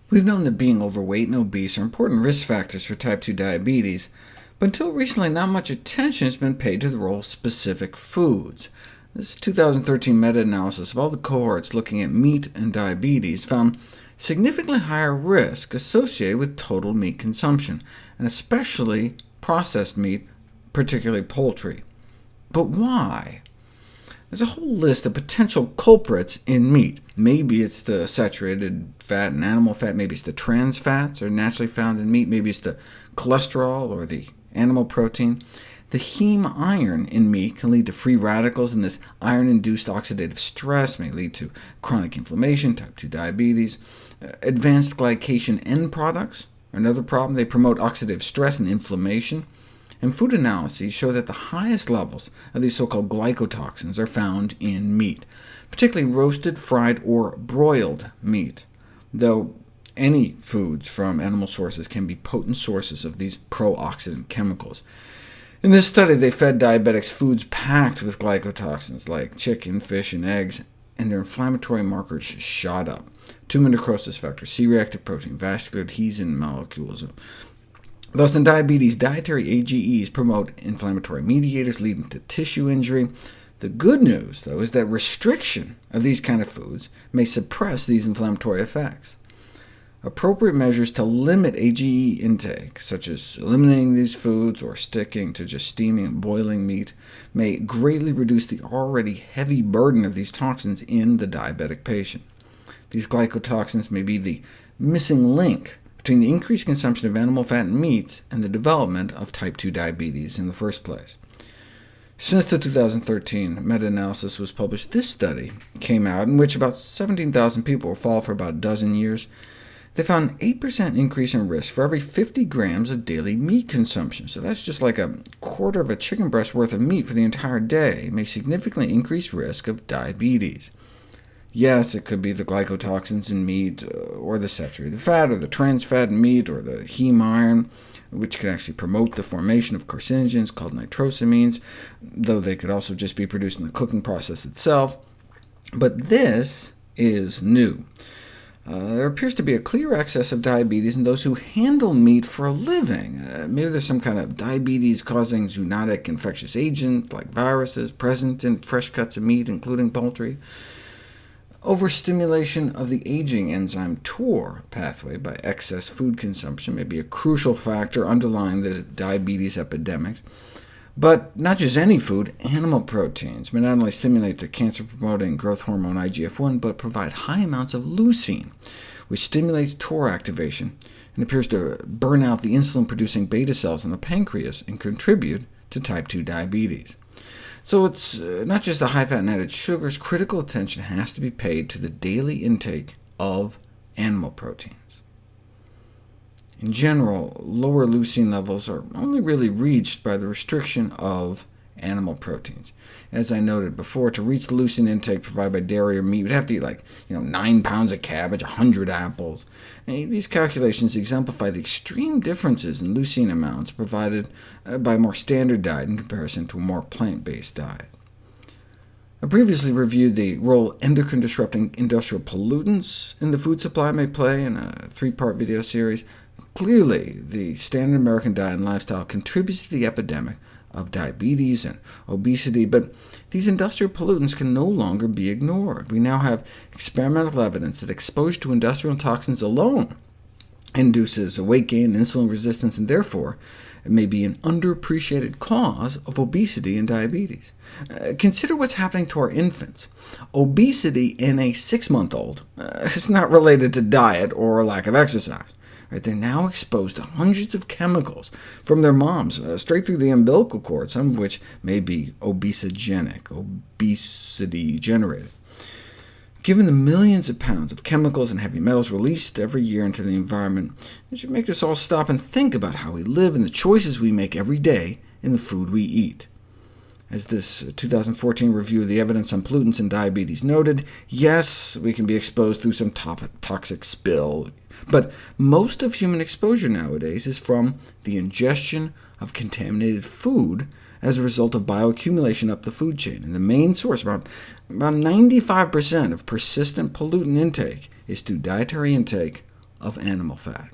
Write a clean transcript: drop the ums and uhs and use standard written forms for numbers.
We've known that being overweight and obese are important risk factors for type 2 diabetes, but until recently not much attention has been paid to the role of specific foods. This 2013 meta-analysis of all the cohorts looking at meat and diabetes found significantly higher risk associated with total meat consumption, and especially processed meat, particularly poultry. But why? There's a whole list of potential culprits in meat. Maybe it's the saturated fat and animal fat, maybe it's the trans fats are naturally found in meat, maybe it's the cholesterol or the animal protein. The heme iron in meat can lead to free radicals, and this iron-induced oxidative stress may lead to chronic inflammation, type 2 diabetes. Advanced glycation end products are another problem. They promote oxidative stress and inflammation. And food analyses show that the highest levels of these so-called glycotoxins are found in meat, particularly roasted, fried, or broiled meat, though any foods from animal sources can be potent sources of these pro-oxidant chemicals. In this study, they fed diabetics foods packed with glycotoxins, like chicken, fish, and eggs, and their inflammatory markers shot up. Tumor necrosis factor, C-reactive protein, vascular adhesion molecules. Thus, in diabetes, dietary AGEs promote inflammatory mediators, leading to tissue injury. The good news, though, is that restriction of these kind of foods may suppress these inflammatory effects. Appropriate measures to limit AGE intake, such as eliminating these foods or sticking to just steaming and boiling meat, may greatly reduce the already heavy burden of these toxins in the diabetic patient. These glycotoxins may be the missing link between the increased consumption of animal fat and meats and the development of type 2 diabetes in the first place. Since the 2013 meta-analysis was published, this study came out in which about 17,000 people were followed for about a dozen years. They found an 8% increase in risk for every 50 grams of daily meat consumption. So that's just like a quarter of a chicken breast worth of meat for the entire day. It may significantly increase risk of diabetes. Yes, it could be the glycotoxins in meat, or the saturated fat, or the trans fat in meat, or the heme iron, which can actually promote the formation of carcinogens called nitrosamines, though they could also just be produced in the cooking process itself. But this is new. There appears to be a clear excess of diabetes in those who handle meat for a living. Maybe there's some kind of diabetes-causing zoonotic infectious agent, like viruses, present in fresh cuts of meat, including poultry. Overstimulation of the aging enzyme TOR pathway by excess food consumption may be a crucial factor underlying the diabetes epidemics. But not just any food, animal proteins may not only stimulate the cancer-promoting growth hormone IGF-1, but provide high amounts of leucine, which stimulates TOR activation and appears to burn out the insulin-producing beta cells in the pancreas and contribute to type 2 diabetes. So it's not just the high-fat and added sugars. Critical attention has to be paid to the daily intake of animal proteins. In general, lower leucine levels are only really reached by the restriction of animal proteins. As I noted before, to reach the leucine intake provided by dairy or meat, you'd have to eat like 9 pounds of cabbage, 100 apples. And these calculations exemplify the extreme differences in leucine amounts provided by a more standard diet in comparison to a more plant-based diet. I previously reviewed the role endocrine-disrupting industrial pollutants in the food supply may play in a 3-part video series. Clearly, the standard American diet and lifestyle contributes to the epidemic of diabetes and obesity, but these industrial pollutants can no longer be ignored. We now have experimental evidence that exposure to industrial toxins alone induces weight gain and insulin resistance, and therefore it may be an underappreciated cause of obesity and diabetes. Consider what's happening to our infants. Obesity in a 6-month-old is not related to diet or lack of exercise. They're now exposed to hundreds of chemicals from their moms, straight through the umbilical cord, some of which may be obesogenic, obesity-generated. Given the millions of pounds of chemicals and heavy metals released every year into the environment, it should make us all stop and think about how we live and the choices we make every day in the food we eat. As this 2014 review of the evidence on pollutants and diabetes noted, yes, we can be exposed through some toxic spill, but most of human exposure nowadays is from the ingestion of contaminated food as a result of bioaccumulation up the food chain. And the main source, about 95% of persistent pollutant intake, is through dietary intake of animal fat.